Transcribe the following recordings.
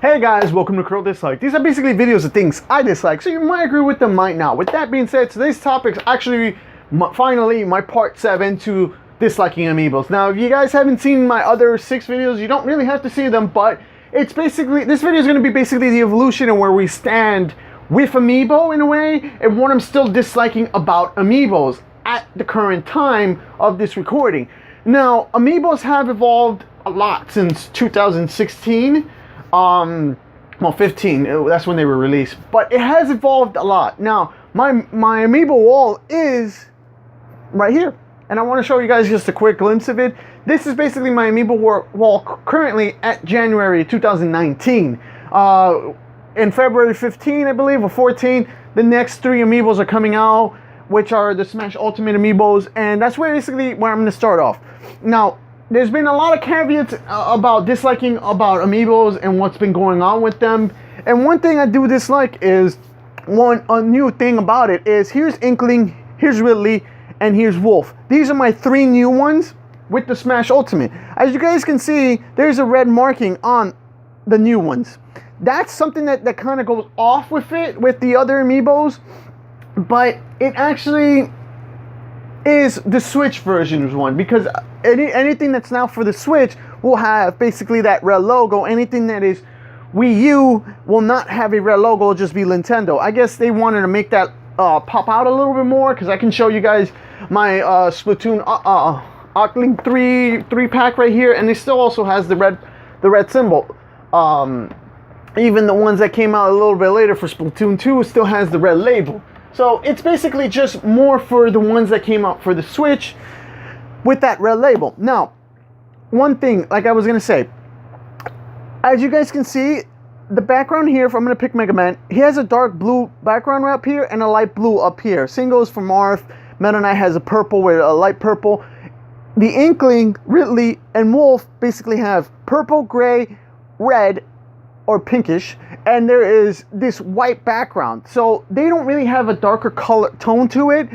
Hey guys, welcome to Curl Dislike. These are basically videos of things I dislike, so you might agree with them, might not. With that being said, today's topic is actually finally my part 7 to disliking amiibos. Now, if you guys haven't seen my other 6 videos, you don't really have to see them, but it's basically, this video is going to be basically the evolution and where we stand with Amiibo in a way, and what I'm still disliking about Amiibos at the current time of this recording. Now, Amiibos have evolved a lot since 2016. Well, 15, that's when they were released, but it has evolved a lot. Now, my Amiibo wall is right here, and I want to show you guys just a quick glimpse of it. This is basically my Amiibo wall currently at January 2019. In February 15, I believe, or 14, the next 3 Amiibos are coming out, which are the Smash Ultimate Amiibos, and that's basically where I'm going to start off. Now, there's been a lot of caveats about disliking about Amiibos and what's been going on with them. And one thing I do dislike is, a new thing about it is, here's Inkling, here's Ridley, and here's Wolf. These are my 3 new ones with the Smash Ultimate. As you guys can see, there's a red marking on the new ones. That's something that kind of goes off with it, with the other Amiibos. But it actually is the Switch version's one, because anything that's now for the Switch will have basically that red logo. Anything that is Wii U will not have a red logo, it'll just be Nintendo. I guess they wanted to make that pop out a little bit more, because I can show you guys my Splatoon Ockling 3 pack right here, and it still also has the red symbol. Even the ones that came out a little bit later for Splatoon 2 still has the red label. So it's basically just more for the ones that came out for the Switch with that red label. Now, one thing, like I was going to say, as you guys can see, the background here, if I'm going to pick Mega Man, he has a dark blue background up here and a light blue up here. Same goes for Marth. Meta Knight has a purple with a light purple. The Inkling, Ridley, and Wolf basically have purple, gray, red, or pinkish, and there is this white background, so they don't really have a darker color tone to it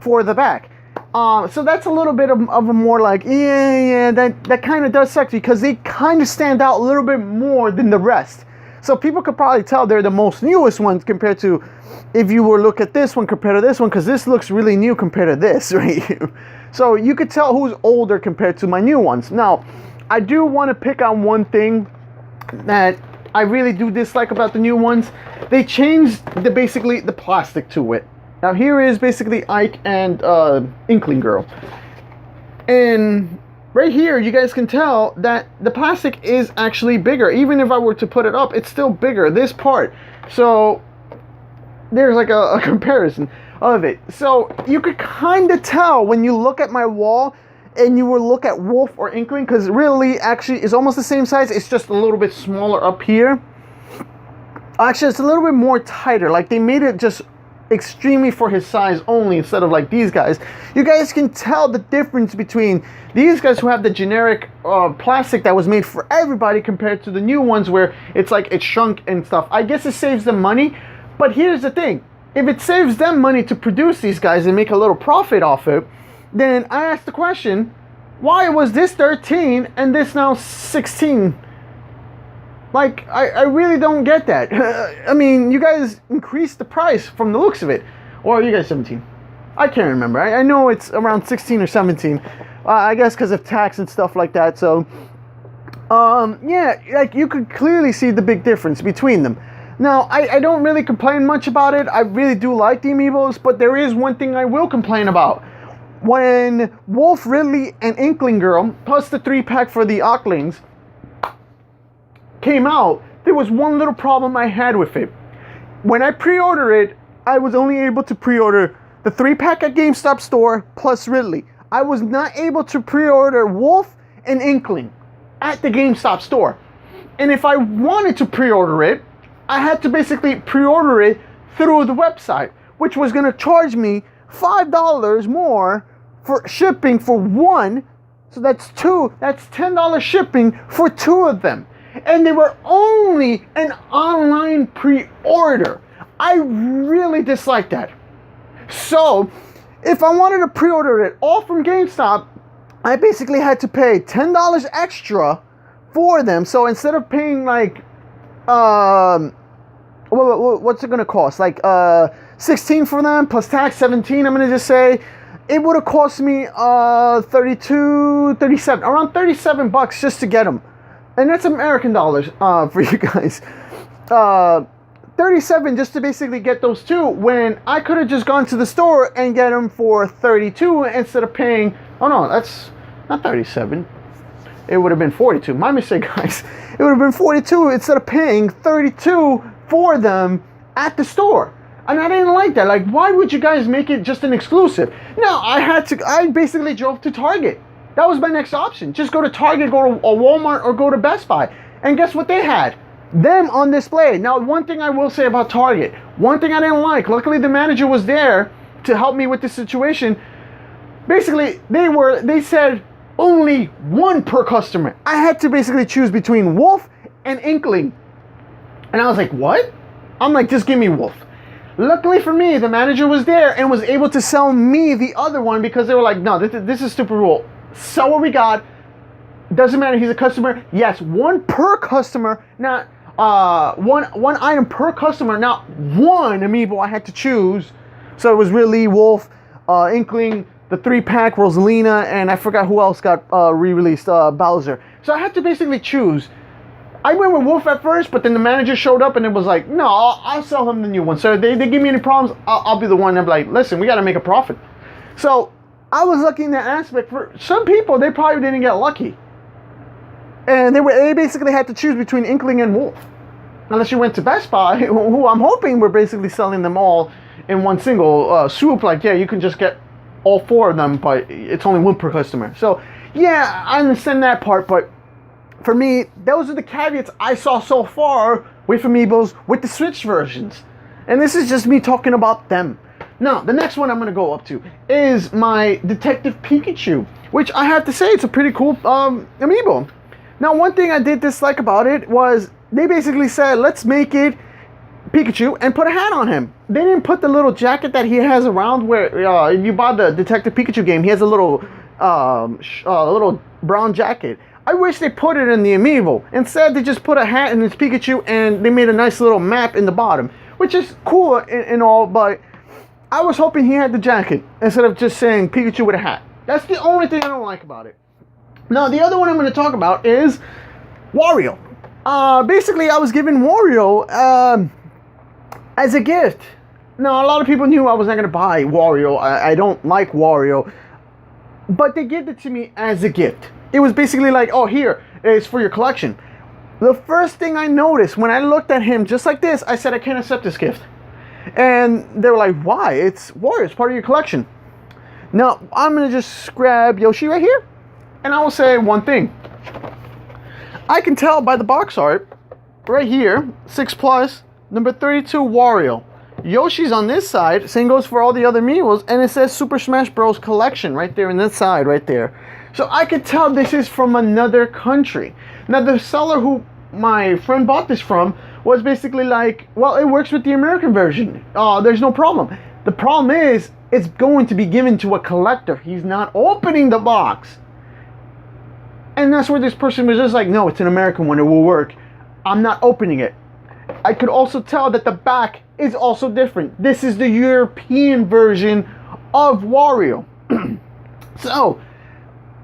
for the back. So that's a little bit of a more like, that kind of does suck, because they kind of stand out a little bit more than the rest. So people could probably tell they're the most newest ones compared to, if you were to look at this one compared to this one, because this looks really new compared to this right here. So you could tell who's older compared to my new ones. Now, I do want to pick on one thing that I really do dislike about the new ones. They changed basically the plastic to it. Now here is basically Ike and Inkling Girl. And right here you guys can tell that the plastic is actually bigger. Even if I were to put it up, it's still bigger, this part. So there's like a comparison of it. So you could kind of tell when you look at my wall and you will look at Wolf or Inkling, because really actually is almost the same size, it's just a little bit smaller up here. Actually, it's a little bit more tighter, like they made it just extremely for his size only, instead of like these guys. You guys can tell the difference between these guys who have the generic plastic that was made for everybody, compared to the new ones where it's like it's shrunk and stuff. I guess it saves them money, but here's the thing. If it saves them money to produce these guys and make a little profit off it, then I asked the question, why was this 13 and this now 16? Like, I really don't get that. I mean, you guys increased the price from the looks of it. Or are you guys 17? I can't remember. I know it's around 16 or 17. I guess because of tax and stuff like that. So, yeah, like you could clearly see the big difference between them. Now, I don't really complain much about it. I really do like the Amiibos, but there is one thing I will complain about. When Wolf, Ridley, and Inkling Girl, plus the 3-pack for the Ocklings, came out, there was one little problem I had with it. When I pre-ordered it, I was only able to pre-order the 3-pack at GameStop store plus Ridley. I was not able to pre-order Wolf and Inkling at the GameStop store. And if I wanted to pre-order it, I had to basically pre-order it through the website, which was going to charge me $5 more for shipping for one. So that's 2. That's $10 shipping for 2 of them. And they were only an online pre-order. I really dislike that. So if I wanted to pre-order it all from GameStop, I basically had to pay $10 extra for them. So instead of paying like what's it gonna cost? Like 16 for them plus tax, 17. I'm gonna just say it would have cost me 32, 37, around 37 bucks just to get them, and that's American dollars for you guys. 37 just to basically get those two, when I could have just gone to the store and get them for 32 instead of paying. Oh no, that's not 37. It would have been 42. My mistake, guys. It would have been 42 instead of paying 32 for them at the store. And I didn't like that. Like, why would you guys make it just an exclusive? No, I basically drove to Target. That was my next option. Just go to Target, go to a Walmart, or go to Best Buy. And guess what they had? Them on display. Now, one thing I will say about Target, one thing I didn't like, luckily the manager was there to help me with this situation. Basically, they said only one per customer. I had to basically choose between Wolf and Inkling. And I was like, what? I'm like, just give me Wolf. Luckily for me, the manager was there and was able to sell me the other one, because they were like, no, this is stupid rule. Sell what we got. Doesn't matter, he's a customer. Yes, one per customer, not one item per customer, not one Amiibo I had to choose. So it was really Wolf, Inkling, the 3-pack, Rosalina, and I forgot who else got re-released, Bowser. So I had to basically choose. I went with Wolf at first, but then the manager showed up and it was like, no, I'll sell him the new one. So if they give me any problems, I'll be the one that's like, listen, we got to make a profit. So I was lucky in that aspect. For some people, they probably didn't get lucky. And they basically had to choose between Inkling and Wolf. Unless you went to Best Buy, who I'm hoping we're basically selling them all in one single swoop. Like, yeah, you can just get all 4 of them, but it's only one per customer. So, yeah, I understand that part, but for me, those are the caveats I saw so far with Amiibos with the Switch versions. And this is just me talking about them. Now, the next one I'm going to go up to is my Detective Pikachu, which I have to say, it's a pretty cool Amiibo. Now, one thing I did dislike about it was they basically said, let's make it Pikachu and put a hat on him. They didn't put the little jacket that he has around where if you buy the Detective Pikachu game, he has a little brown jacket. I wish they put it in the Amiibo. Instead, they just put a hat and it's Pikachu, and they made a nice little map in the bottom, which is cool and all, but I was hoping he had the jacket instead of just saying Pikachu with a hat. That's the only thing I don't like about it. Now, the other one I'm going to talk about is Wario. Basically, I was given Wario as a gift. Now, a lot of people knew I was not going to buy Wario. I don't like Wario. But they gave it to me as a gift. It was basically like, oh, here, it's for your collection. The first thing I noticed when I looked at him just like this, I said, I can't accept this gift. And they were like, why? It's Wario. It's part of your collection. Now, I'm going to just grab Yoshi right here. And I will say one thing. I can tell by the box art right here, 6+, number 32 Wario. Yoshi's on this side, same goes for all the other Amiibos, and it says Super Smash Bros. Collection right there in this side, right there. So I could tell this is from another country. Now, the seller who my friend bought this from was basically like, well, it works with the American version. There's no problem. The problem is, it's going to be given to a collector. He's not opening the box. And that's where this person was just like, no, it's an American one, it will work. I'm not opening it. I could also tell that the back is also different. This is the European version of Wario. So,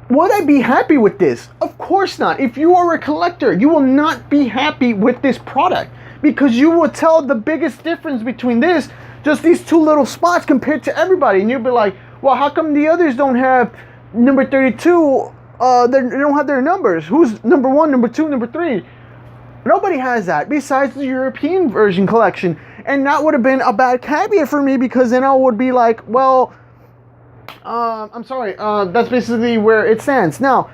would I be happy with this? Of course not. If you are a collector, you will not be happy with this product, because you will tell the biggest difference between this, just these 2 little spots compared to everybody. And you'll be like, well, how come the others don't have number 32? They don't have their numbers. Who's number 1, number 2, number 3? Nobody has that besides the European version collection. And that would have been a bad caveat for me, because then I would be like, well, I'm sorry, that's basically where it stands. Now,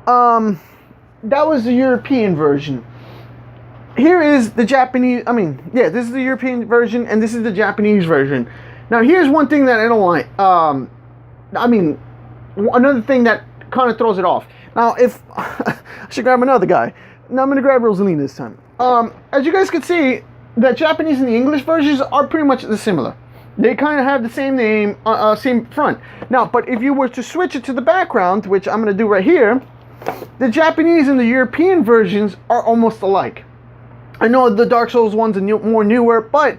that was the European version. Here is the Japanese, this is the European version, and this is the Japanese version. Now, here's one thing that I don't like. Another thing that kind of throws it off. Now, if I should grab another guy. Now I'm going to grab Rosalina this time. As you guys can see, the Japanese and the English versions are pretty much similar. They kind of have the same name, same front. Now, but if you were to switch it to the background, which I'm going to do right here, the Japanese and the European versions are almost alike. I know the Dark Souls one's more newer, but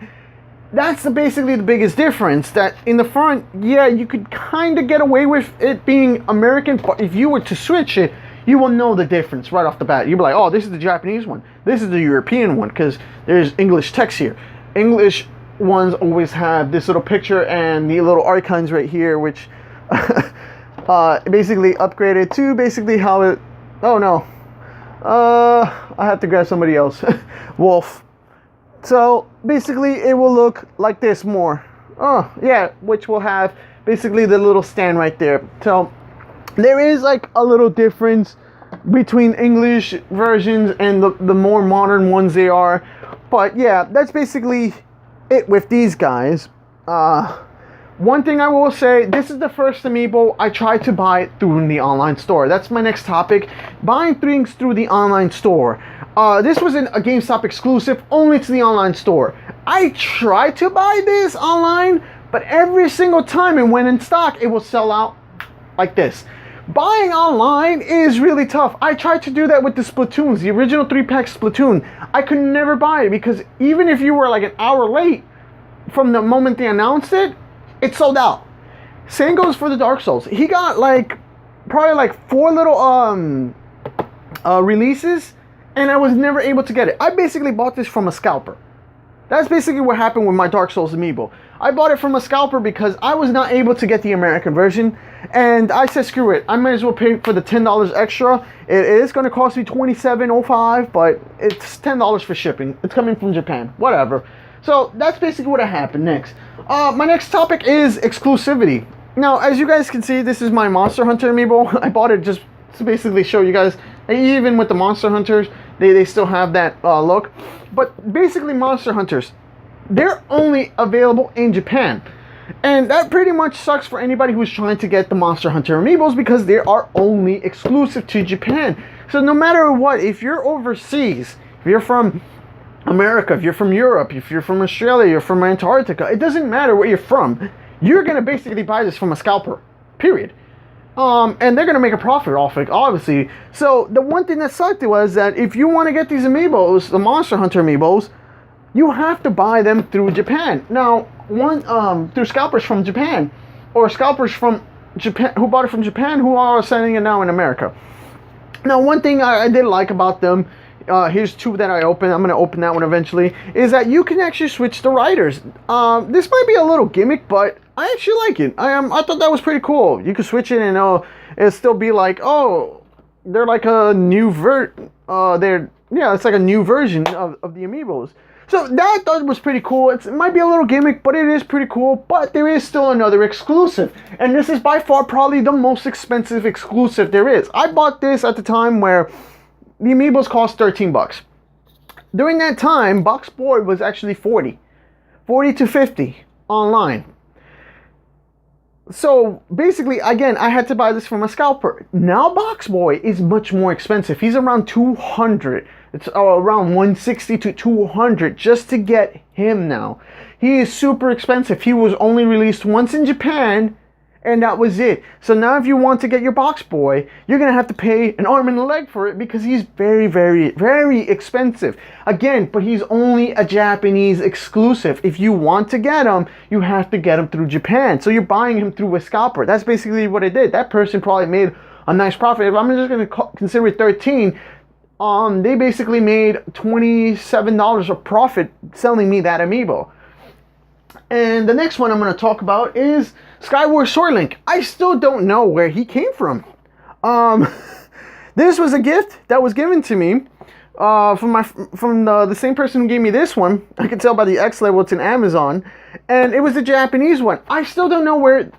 that's basically the biggest difference. That in the front, yeah, you could kind of get away with it being American, but if you were to switch it, you will know the difference right off the bat. You'll be like, oh, this is the Japanese one. This is the European one, because there's English text here. English ones always have this little picture and the little icons right here, which basically upgraded to basically how it... Oh, no. I have to grab somebody else. Wolf. So, basically, it will look like this more. Oh, yeah, which will have basically the little stand right there. So, there is like a little difference between English versions and the more modern ones they are. But yeah, that's basically it with these guys. One thing I will say, this is the first Amiibo I tried to buy through the online store. That's my next topic. Buying things through the online store. This was a GameStop exclusive only to the online store. I tried to buy this online, but every single time it went in stock, it will sell out like this. Buying online is really tough. I tried to do that with the Splatoons, the original 3-pack Splatoon. I could never buy it because even if you were like an hour late from the moment they announced it, it sold out. Same goes for the Dark Souls. He got like probably like 4 little releases, and I was never able to get it. I basically bought this from a scalper. That's basically what happened with my Dark Souls Amiibo. I bought it from a scalper because I was not able to get the American version, and I said screw it. I might as well pay for the $10 extra. It is going to cost me $27.05, but it's $10 for shipping. It's coming from Japan. Whatever. So that's basically what happened next. My next topic is exclusivity. Now, as you guys can see, this is my Monster Hunter Amiibo. I bought it just to basically show you guys, even with the Monster Hunters, they still have that look. But basically, Monster Hunters, they're only available in Japan. And that pretty much sucks for anybody who's trying to get the Monster Hunter Amiibos because they are only exclusive to Japan. So no matter what, if you're overseas, if you're from America, if you're from Europe, if you're from Australia, you're from Antarctica, it doesn't matter where you're from, you're going to basically buy this from a scalper, period. And they're going to make a profit off it, obviously. So the one thing that sucked was that if you want to get these Amiibos, the Monster Hunter Amiibos, you have to buy them through Japan. Now, through scalpers from Japan, or scalpers from Japan who bought it from Japan who are selling it now in America. Now, one thing I did like about them, here's 2 that I opened, I'm going to open that one eventually, is that you can actually switch the riders. This might be a little gimmick, but I actually like it. I thought that was pretty cool. You could switch it and it'll still be like, oh, they're like a new it's like a new version of the Amiibos. So that I thought was pretty cool. It might be a little gimmick, but it is pretty cool. But there is still another exclusive. And this is by far probably the most expensive exclusive there is. I bought this at the time where the Amiibos cost $13. During that time, Box Boy was actually $40 to $50 online. So basically, again, I had to buy this from a scalper. Now Box Boy is much more expensive. He's around $200. It's around $160 to $200 just to get him now. He is super expensive. He was only released once in Japan, and that was it. So now if you want to get your Box Boy, you're going to have to pay an arm and a leg for it because he's very, very, very expensive. Again, but he's only a Japanese exclusive. If you want to get him, you have to get him through Japan. So you're buying him through a scalper. That's basically what I did. That person probably made a nice profit. If I'm just going to consider it 13, they basically made $27 of profit selling me that Amiibo. And the next one I'm going to talk about is Skyward Sword Link. I still don't know where he came from. This was a gift that was given to me from the same person who gave me this one. I can tell by the X label it's an Amazon, and it was the Japanese one. I still don't know where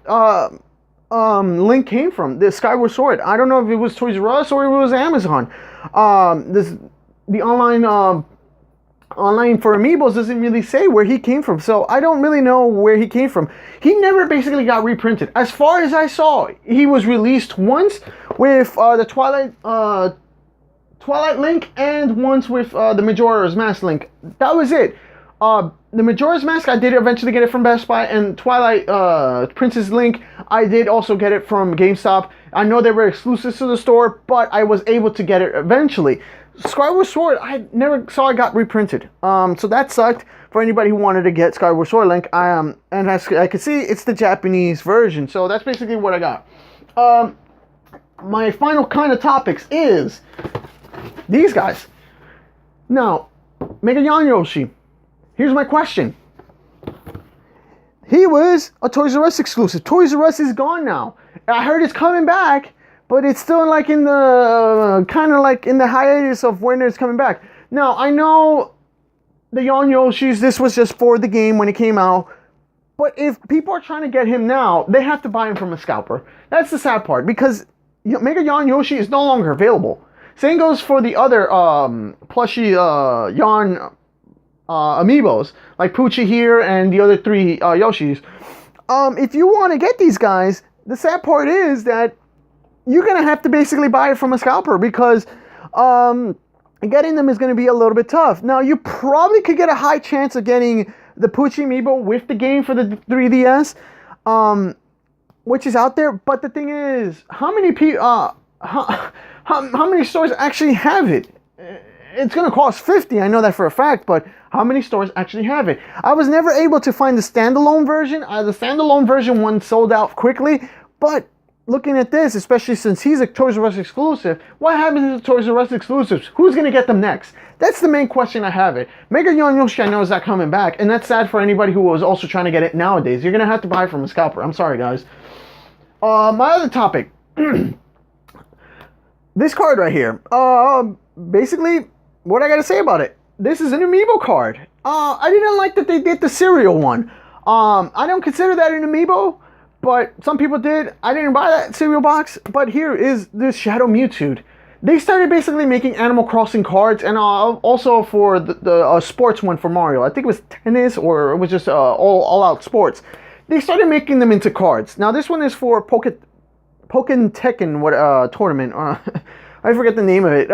Link came from. The Skyward Sword. I don't know if it was Toys R Us or if it was Amazon. The online for Amiibos doesn't really say where he came from, so I don't really know where he came from. He never basically got reprinted. As far as I saw, he was released once with the Twilight Link and once with the Majora's Mask Link. That was it. The Majora's Mask, I did eventually get it from Best Buy, and Twilight Princess Link, I did also get it from GameStop. I know they were exclusive to the store, but I was able to get it eventually. Skyward Sword, I never saw it got reprinted. So that sucked for anybody who wanted to get Skyward Sword Link. And as I can see, it's the Japanese version. So that's basically what I got. My final kind of topics is these guys. Now, Mega Yan Yoshi. Here's my question. He was a Toys R Us exclusive. Toys R Us is gone now. I heard it's coming back, but it's still like in the kind of like in the hiatus of when it's coming back. Now, I know the Yan Yoshis, this was just for the game when it came out. But if people are trying to get him now, they have to buy him from a scalper. That's the sad part, because Mega Yan Yoshi is no longer available. Same goes for the other plushie Yan Amiibos, like Poochie here and the other three Yoshis. If you want to get these guys, the sad part is that you're going to have to basically buy it from a scalper, because getting them is going to be a little bit tough. Now, you probably could get a high chance of getting the Poochie Amiibo with the game for the 3DS, which is out there. But the thing is, how many people, how many stores actually have it? It's going to cost $50, I know that for a fact, but how many stores actually have it? I was never able to find the standalone version. The standalone version one sold out quickly, but looking at this, especially since he's a Toys R Us exclusive, what happens to the Toys R Us exclusives? Who's going to get them next? That's the main question I have it. Mega Yan Yoshi, I know, is not coming back, and that's sad for anybody who was also trying to get it nowadays. You're going to have to buy it from a scalper. I'm sorry, guys. My other topic. This card right here. Basically, what I got to say about it. This is an Amiibo card. I didn't like that they did the cereal one. I don't consider that an Amiibo, but some people did. I didn't buy that cereal box, but here is this Shadow Mewtwo. They started basically making Animal Crossing cards, and also for the sports one for Mario. I think it was tennis, or it was just all out sports. They started making them into cards. Now this one is for Pokken Tekken tournament. I forget the name of it.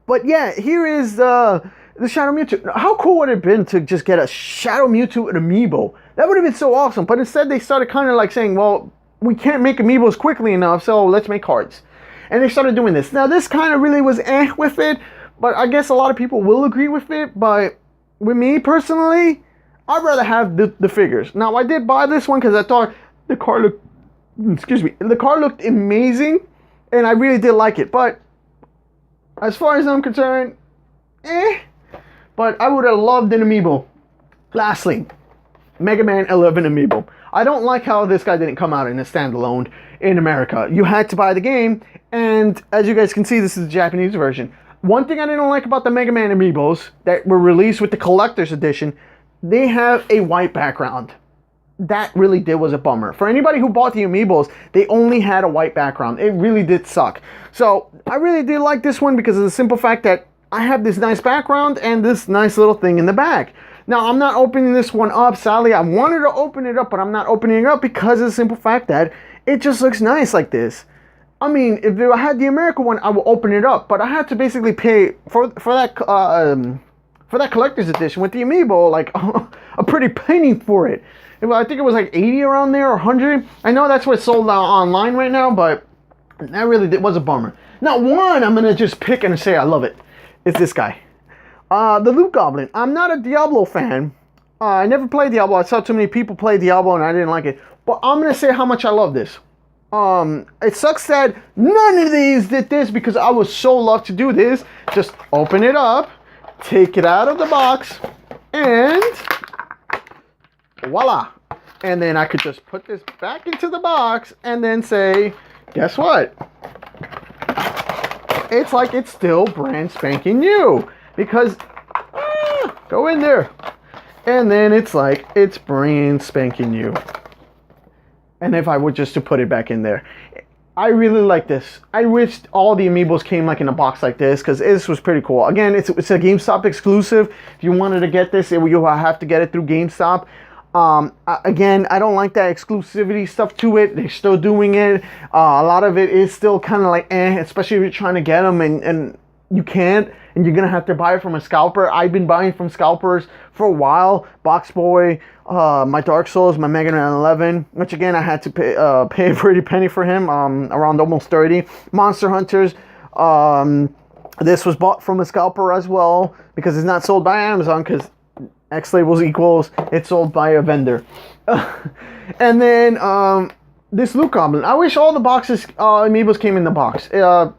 But yeah, here is the Shadow Mewtwo. How cool would it have been to just get a Shadow Mewtwo Amiibo? That would have been so awesome. But instead they started kind of like saying, well, we can't make Amiibos quickly enough, so let's make cards. And they started doing this. Now this kind of really was with it, but I guess a lot of people will agree with it. But with me personally, I'd rather have the figures. Now I did buy this one because I thought the card looked, the card looked amazing, and I really did like it. But as far as I'm concerned, but I would have loved an Amiibo. Lastly, Mega Man 11 Amiibo. I don't like how this guy didn't come out in a standalone in America. You had to buy the game, and as you guys can see, this is the Japanese version. One thing I didn't like about the Mega Man Amiibos that were released with the collector's edition, they have a white background. That really was a bummer. For anybody who bought the Amiibos, they only had a white background. It really did suck. So I really did like this one because of the simple fact that I have this nice background and this nice little thing in the back. Now, I'm not opening this one up. Sadly, I wanted to open it up, but I'm not opening it up because of the simple fact that it just looks nice like this. I mean, if I had the American one, I would open it up, but I had to basically pay for that collector's edition with the Amiibo, like a pretty penny for it. I think it was like 80 around there, or 100. I know that's what's sold out online right now, but that really was a bummer. Now, one I'm gonna just pick and say I love it. It's this guy, the Loot Goblin. I'm not a Diablo fan. I never played Diablo. I saw too many people play Diablo, and I didn't like it. But I'm gonna say how much I love this. It sucks that none of these did this because I was so loved to do this. Just open it up, take it out of the box, and voila. And then I could just put this back into the box and then say, guess what? It's like it's still brand spanking new. Because, go in there. And then it's like it's brand spanking new. And if I were just to put it back in there. I really like this. I wish all the Amiibos came like in a box like this, because this was pretty cool. Again, it's a GameStop exclusive. If you wanted to get this, you have to get it through GameStop. Again, I don't like that exclusivity stuff to it. They're still doing it. A lot of it is still kind of like especially if you're trying to get them and you can't, and you're gonna have to buy it from a scalper. I've been buying from scalpers for a while. Box Boy, my Dark Souls, my Mega Man 11, which again I had to pay a pretty penny for him, around almost 30. Monster Hunters, This was bought from a scalper as well, because it's not sold by Amazon, because X labels equals it's sold by a vendor. And then this Loot Goblin. I wish all the boxes, Amiibos came in the box.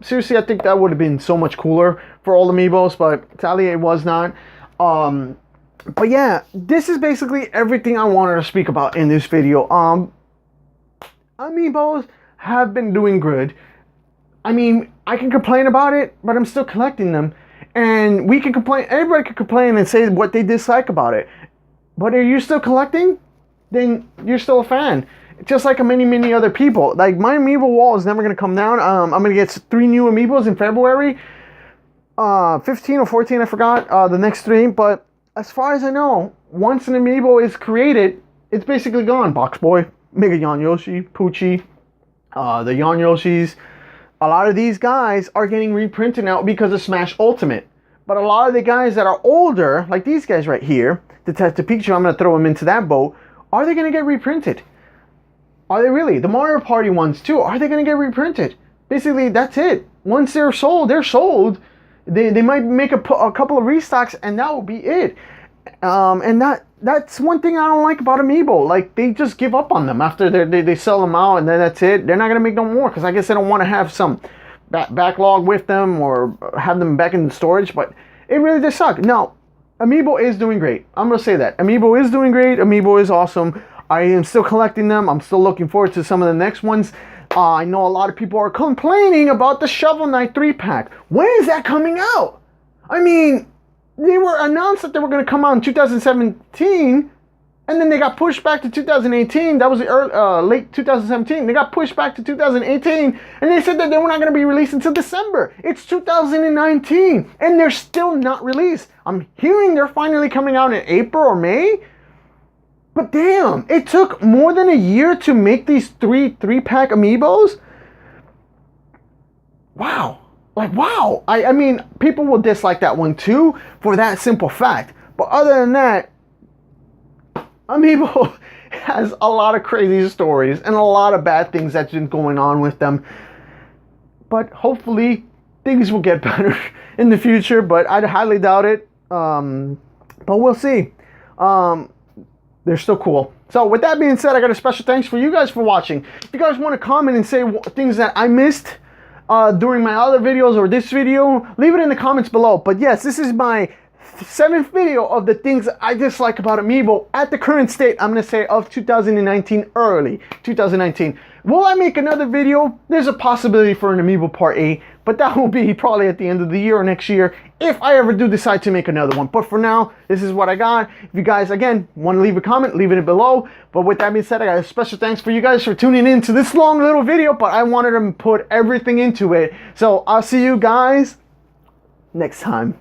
Seriously, I think that would have been so much cooler for all the Amiibos, but sadly it was not. But yeah, this is basically everything I wanted to speak about in this video. Amiibos have been doing good. I mean, I can complain about it, but I'm still collecting them. And we can complain, everybody can complain and say what they dislike about it. But are you still collecting? Then you're still a fan. Just like many other people. Like, my Amiibo wall is never going to come down. I'm going to get 3 new Amiibos in February. 15 or 14, I forgot, the next 3. But as far as I know, once an Amiibo is created, it's basically gone. Box Boy, Mega Yon Yoshi, Poochie, the Yon Yoshis. A lot of these guys are getting reprinted now because of Smash Ultimate. But a lot of the guys that are older, like these guys right here, the Pikachu, I'm going to throw them into that boat. Are they going to get reprinted? Are they really? The Mario Party ones too, are they going to get reprinted? Basically, that's it. Once they're sold, they're sold. They might make a couple of restocks, and that will be it. And that's one thing I don't like about Amiibo. Like, they just give up on them after they sell them out, and then that's it. They're not going to make no more, because I guess they don't want to have some backlog with them or have them back in the storage, but it really does suck. No, Amiibo is doing great. I'm going to say that. Amiibo is doing great. Amiibo is awesome. I am still collecting them. I'm still looking forward to some of the next ones. I know a lot of people are complaining about the Shovel Knight 3-pack. When is that coming out? I mean, they were announced that they were going to come out in 2017, and then they got pushed back to 2018. That was the late 2017. They got pushed back to 2018, and they said that they were not going to be released until December. It's 2019, and they're still not released. I'm hearing they're finally coming out in April or May. But damn, it took more than a year to make these three-pack Amiibos? Wow. Like, wow. I mean, people will dislike that one too, for that simple fact. But other than that, Amiibo has a lot of crazy stories and a lot of bad things that's been going on with them. But hopefully, things will get better in the future, but I highly doubt it. But we'll see. They're still cool. So with that being said, I got a special thanks for you guys for watching. If you guys want to comment and say things that I missed during my other videos or this video, leave it in the comments below. But yes, this is my 7th video of the things I dislike about Amiibo at the current state, I'm going to say, of 2019, early 2019. Will I make another video? There's a possibility for an Amiibo Part 8, but that will be probably at the end of the year or next year, if I ever do decide to make another one. But for now, this is what I got. If you guys, again, want to leave a comment, leave it below. But with that being said, I got a special thanks for you guys for tuning in to this long little video, but I wanted to put everything into it. So I'll see you guys next time.